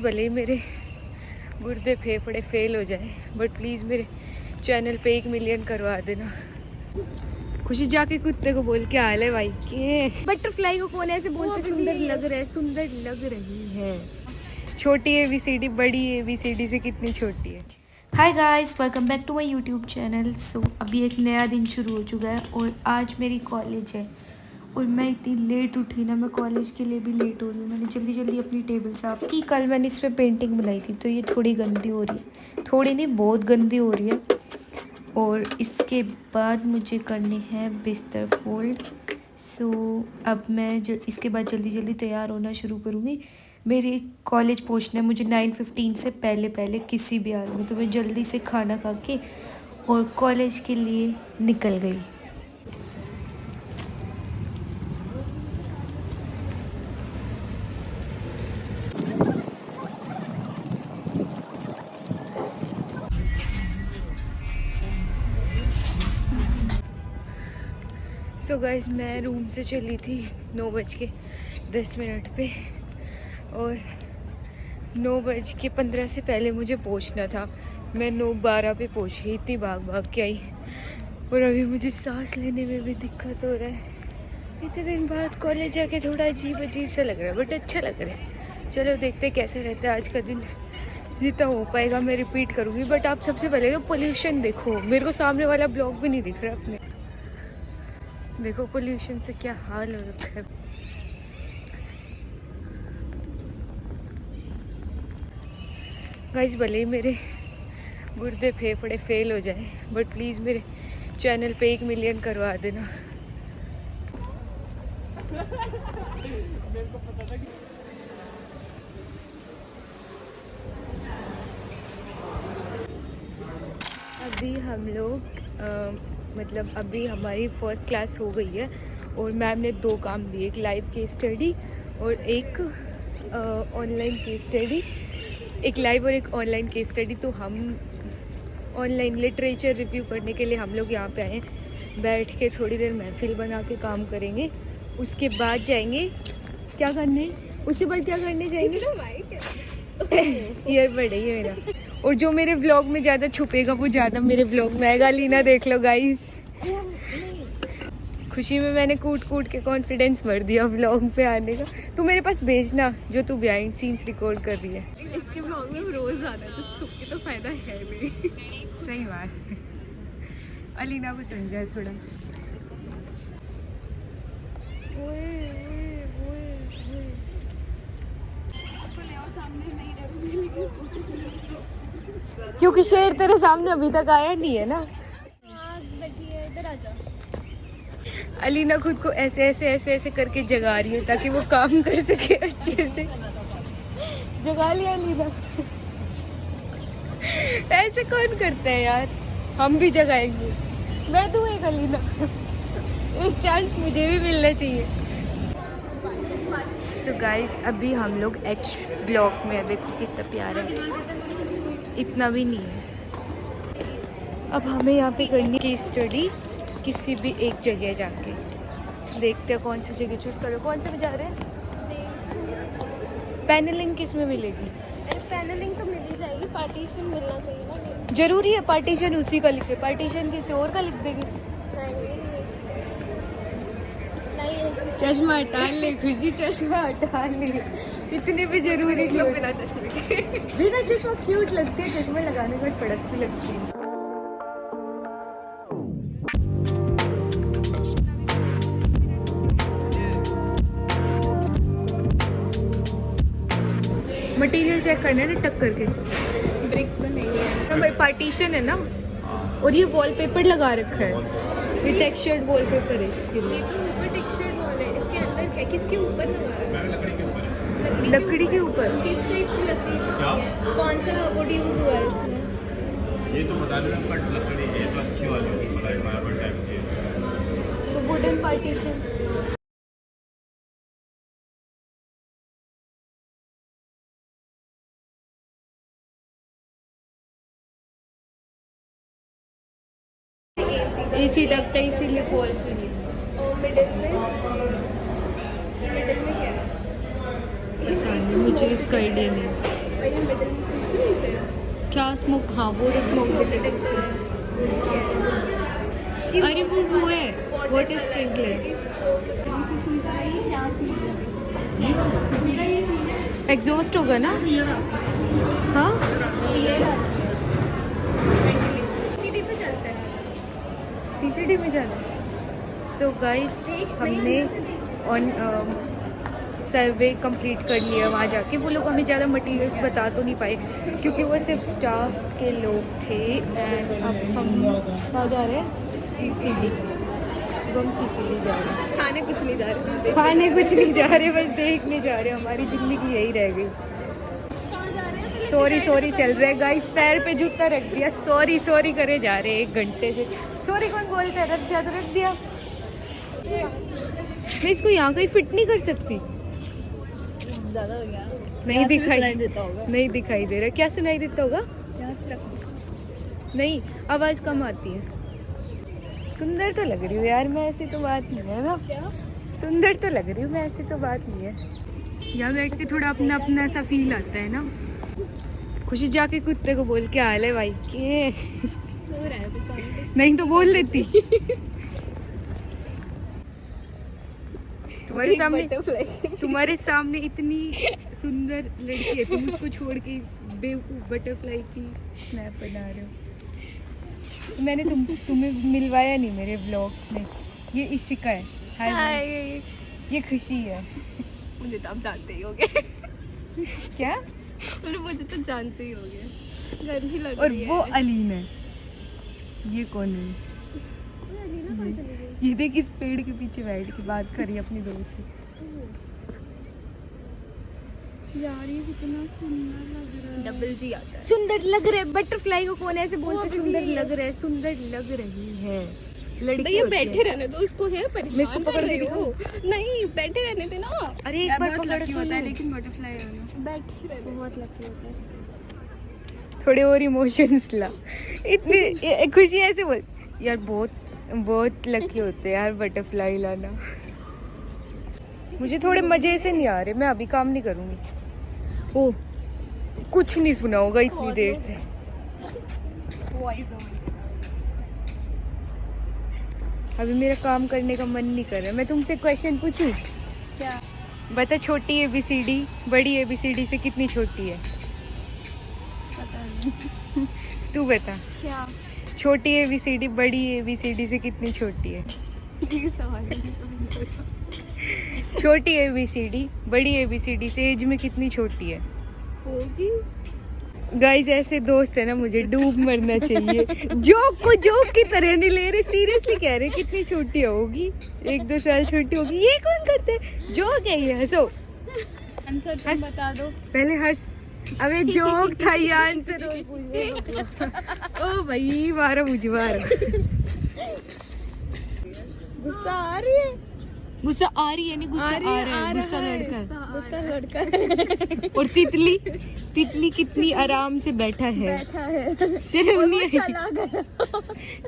भले ही मेरे गुर्दे फेफड़े फेल हो जाए बट प्लीज़ मेरे चैनल पे 1 मिलियन करवा देना। खुशी जाके कुत्ते को बोल के आ ले भाई के बटरफ्लाई को कौन ऐसे बोलते सुंदर लग रहा है, सुंदर लग रही है। छोटी ABCD बड़ी ABCD से कितनी छोटी है। Hi guys, welcome back to my YouTube channel. So अभी एक नया दिन शुरू हो चुका है और आज मेरी कॉलेज है और मैं इतनी लेट उठी ना, मैं कॉलेज के लिए भी लेट हो रही हूँ। मैंने जल्दी जल्दी अपनी टेबल साफ़ की। कल मैंने इस पर पेंटिंग बनाई थी तो ये थोड़ी गंदी हो रही है, थोड़ी नहीं बहुत गंदी हो रही है। और इसके बाद मुझे करने हैं बिस्तर फोल्ड। सो अब मैं इसके बाद जल्दी जल्दी तैयार होना शुरू करूँगी। मेरे कॉलेज पहुँचना है मुझे 9:15 से पहले पहले किसी भी हाल में, तो मैं जल्दी से खाना खा के और कॉलेज के लिए निकल गई। सो गाइस, मैं रूम से चली थी 9:10 पे और 9:15 से पहले मुझे पहुंचना था। मैं 9:12 पे पहुंची, इतनी भाग भाग के आई और अभी मुझे सांस लेने में भी दिक्कत हो रहा है। इतने दिन बाद कॉलेज जाके थोड़ा अजीब सा लग रहा है बट अच्छा लग रहा है। चलो देखते कैसे रहता है आज का दिन। जितना हो पाएगा मैं रिपीट करूँगी बट आप सबसे पहले तो पोल्यूशन देखो। मेरे को सामने वाला ब्लॉक भी नहीं दिख रहा अपने। देखो पोल्यूशन से क्या हाल हो रखा है। गाइस, भले ही मेरे गुर्दे फेफड़े फेल हो जाए बट प्लीज़ मेरे चैनल पे 1 मिलियन करवा देना। अभी हम लोग मतलब अभी हमारी फर्स्ट क्लास हो गई है और मैम ने 2 काम दिए, एक लाइव केस स्टडी और एक ऑनलाइन केस स्टडी। एक लाइव और एक ऑनलाइन केस स्टडी। तो हम ऑनलाइन लिटरेचर रिव्यू करने के लिए हम लोग यहाँ पे आए हैं। बैठ के थोड़ी देर महफिल बना के काम करेंगे, उसके बाद जाएंगे क्या करने, उसके बाद क्या करने जाएंगे ईयरबड है ये मेरा। और जो मेरे व्लॉग में ज़्यादा छुपेगा वो ज़्यादा मेरे व्लॉग में आएगा। लीना देख लो गाइस, खुशी में मैंने कूट के कॉन्फिडेंस भर दिया व्लॉग पे आने का। तू मेरे पास भेजना जो तू बिहाइंड सीन्स रिकॉर्ड कर रही है। इसके व्लॉग में रोज आता है तो छुप के तो फायदा है नहीं। सही बात। अलीना को समझाए थोड़ा। क्योंकि शेर तेरे सामने अभी तक आया नहीं है ना। बैठिए इधर आ जा। अलीना खुद को ऐसे करके जगा रही है ताकि वो काम कर सके अच्छे से। जगा लिया अलीना। ऐसे कौन करता है यार, हम भी जगाएंगे। मैं दूँ एक अलीना, एक चांस मुझे भी मिलना चाहिए। सो गाइस, अभी हम लोग H ब्लॉक में है। देखो कितना प्यारा है, इतना भी नहीं है। अब हमें यहाँ पे करनी की स्टडी किसी भी एक जगह जाके। देखते हैं कौन सी जगह चूज़ करो। कौन से में जा रहे हैं? पैनलिंग किस में मिलेगी? पैनलिंग तो मिल ही जाएगी, पार्टीशन मिलना चाहिए ना। जरूरी है पार्टीशन उसी का लिखे, पार्टीशन किसी और का लिख देगी। नहीं चश्मा हटा ले खुशी, चश्मा हटा ले। इतने भी जरूरी क्यों? बिना चश्मे के। बिना चश्मा क्यूट लगते हैं, चश्मा लगाने के बाद पड़क भी लगती है। मटेरियल चेक करना है ना टक करके। ब्रिक तो नहीं है, पार्टीशन है ना, और ये वॉलपेपर लगा रखा है। ये टेक्सचर्ड वॉलपेपर है इसके लिए। ये तो ऊपर टेक्सचर्ड वॉल है, इसके अंदर है। किसके ऊपर लगा रहा है? लकड़ी के ऊपर। किस टाइप की लकड़ी है? कौन सा वुड यूज हुआ है इसमें? ये तो बता दो कट लकड़ी है, तो अच्छी वाली होगी, मतलब मार्बल टाइप की है। तो वुडन पार्टीशन। एसी लगता है इसीलिए फॉल्स हुई। और मिडिल में क्या है? मुझे इसका आइडिया नहीं। क्या स्मोक, हाँ वो तो स्मोक डिटेक्टर है। अरे वो है वाटर स्प्रिंकलर। एग्जॉस्ट होगा ना? हाँ सीढ़ी पे चलते हैं। सीसीडी में जाना। सो गाइस हमने ऑन सर्वे कंप्लीट कर लिया वहाँ जाके। वो लोग हमें ज़्यादा मटेरियल्स बता तो नहीं पाए क्योंकि वो सिर्फ स्टाफ के लोग थे। एंड अब हम कहाँ जा रहे हैं? सीसीडी। अब हम सीसीडी जा रहे हैं। खाने कुछ नहीं जा रहे, खाने कुछ नहीं जा रहे, बस देखने जा रहे हैं। हमारी ज़िंदगी यही रह गई। सॉरी चल रहे हैं गाइस, पैर पे जूता रख दिया। सॉरी करे जा रहे हैं 1 घंटे से। सॉरी कौन बोलता है? रख दिया तो रख दिया। मैं इसको यहाँ कहीं फिट नहीं कर सकती। ज़्यादा हो गया। नहीं दिखाई देता होगा। नहीं दिखाई दे रहा। क्या सुनाई देता होगा? नहीं, आवाज़ कम आती है। सुंदर तो लग रही हूँ यार मैं, ऐसी तो बात नहीं है ना। क्या? सुंदर तो लग रही हूँ मैं, ऐसी तो बात नहीं है। यहाँ बैठ के थोड़ा अपना अपना सा फील आता है ना। खुशी जाके कुत्ते को बोल के आ ले भाई के। सो रहा है बेचारा। नहीं तो बोल देती। तुम्हारे सामने इतनी सुंदर लड़की है, तुम उसको छोड़ के इस बेवकूफ बटरफ्लाई की स्नैप बना रहे हो। मैंने तुम्हें मिलवाया नहीं मेरे व्लॉग्स में। ये इशिका है। हाय, ये खुशी है। मुझे तो आप जानते ही होगे। क्या? मुझे तो जानते ही होगे। गर्मी लग और रही है। वो अलीन है। ये कौन है? अलीना कहाँ चली गई? ये देख इस पेड़ के पीछे बैठ के बात करी अपनी दोस्त से। यार ये कितना सुंदर लग रहा है। डबल जी आता है। सुंदर लग रहे, बटरफ्लाई को कौन ऐसे बोलते? सुंदर लग रहे, सुंदर लग रही है लड़की। ये बैठे रहने दो इसको, है मैं इसको परेशान पकड़ कर के रही हो। नहीं बैठे रहने देना। अरे एक बार पकड़ के होता है लेकिन बटरफ्लाई आना बैठे रहने बहुत लकी होता है। थोड़े और इमोशंस ला। इतनी खुशी ऐसे बोल यार, बहुत लकी होते हैं यार बटरफ्लाई लाना। मुझे थोड़े मजे से नहीं आ रहे, मैं अभी काम नहीं करूँगी। ओ कुछ नहीं सुना होगा इतनी देर से। अभी मेरा काम करने का मन नहीं कर रहा। मैं तुमसे क्वेश्चन पूछूं? क्या? बता, छोटी ABCD बड़ी ABCD से कितनी छोटी है? पता नहीं। तू बता। क्या? छोटी ABCD बड़ी ABCD से कितनी छोटी है? ये सवाल है। छोटी ABCD बड़ी ABCD से एज में कितनी छोटी है? होगी। गाइस ऐसे दोस्त है ना, मुझे डूब मरना चाहिए। जोक को जोक की तरह नहीं ले रहे, सीरियसली कह रहे कितनी छोटी होगी। 1-2 साल छोटी होगी। ये कौन करते? जोक है ये, हंसो। आंसर तुम बता दो। पहले हंस। अबे जोक था ये, आंसर ओ भाई मारो मुझे, मारो। गुस्सा आ रही है। गुस्सा आ रही है नहीं, गुस्सा आ रहा है। गुस्सा लड़का है। गुस्सा लड़का है। और तितली कितनी आराम से बैठा है। शर्म नहीं आई? चला गया।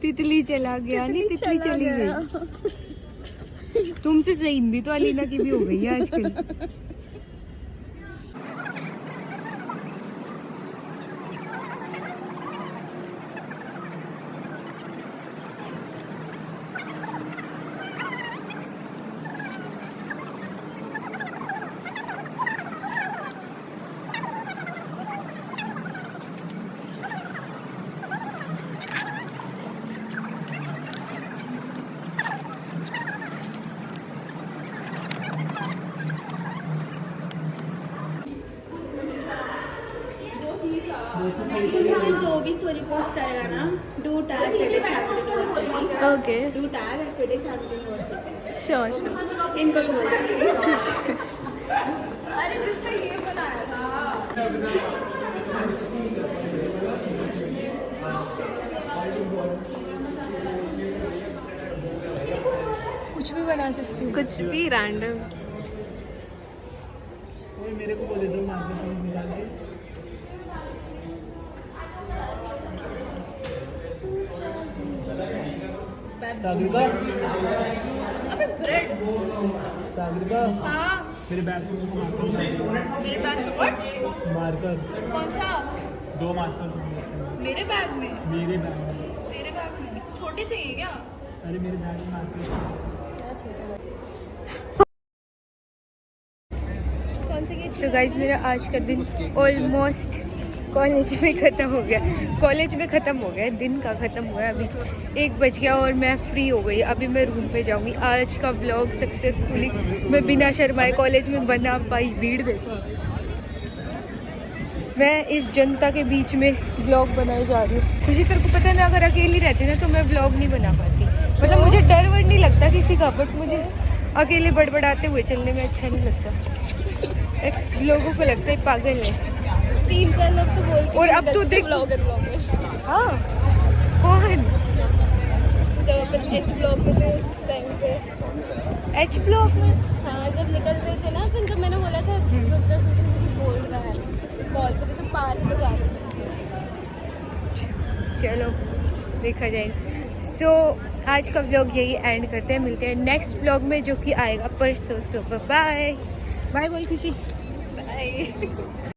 तितली चला गया नहीं, तितली चली गई। तुमसे सही हिंदी तो अलीना की भी हो गई है आजकल। जो भी स्टोरी पोस्ट करेगा ना, do tag okay do tag sure इनको भी बोल। अरे जिसने ये बनाया था कुछ भी बना सकती हूँ। कुछ भी रैंडम। मेरे को बोले दो निकाल के। सागरिका, अबे ब्रेड। सागरिका, हाँ मेरे बैग से मेरे पास व्हाट मारकर कौन सा? 2 मार्कर्स होंगे इसके अंदर। मेरे बैग में, मेरे बैग में। तेरे बैग में छोटे चाहिए क्या? अरे मेरे बैग में मार्कर्स हैं। कौन से गेट? सो गाइज मेरा आज का दिन ऑलमोस्ट कॉलेज में ख़त्म हो गया। कॉलेज में ख़त्म हो गया, दिन का ख़त्म हुआ है। अभी 1 बज गया और मैं फ्री हो गई। अभी मैं रूम पे जाऊंगी। आज का व्लॉग सक्सेसफुली मैं बिना शर्माए कॉलेज में बना पाई। भीड़ देखो, मैं इस जनता के बीच में व्लॉग बनाए जा रही हूँ। किसी तरह को पता है, मैं अगर अकेली रहती ना तो मैं व्लॉग नहीं बना पाती। मतलब मुझे डर वर नहीं लगता किसी का, बट मुझे अकेले बड़बड़ाते हुए चलने में अच्छा नहीं लगता। लोगों को लगता है पागल है। 3-4 लोग तो बोलते और अब तो देख ब्लॉगर हाँ कौन जब अपन एच ब्लॉक में थे उस टाइम पे। एच ब्लॉक में हाँ, जब निकल रहे थे ना अपन, जब मैंने बोला था रुक जा कोई मुझे बोल रहा है, कॉल पे जब पार्क में जा रहे थे। चलो देखा जाएगा। सो आज का व्लॉग यही एंड करते हैं। मिलते हैं नेक्स्ट व्लॉग में जो कि आएगा परसों। सो बाय बाय बोल खुशी। बाय।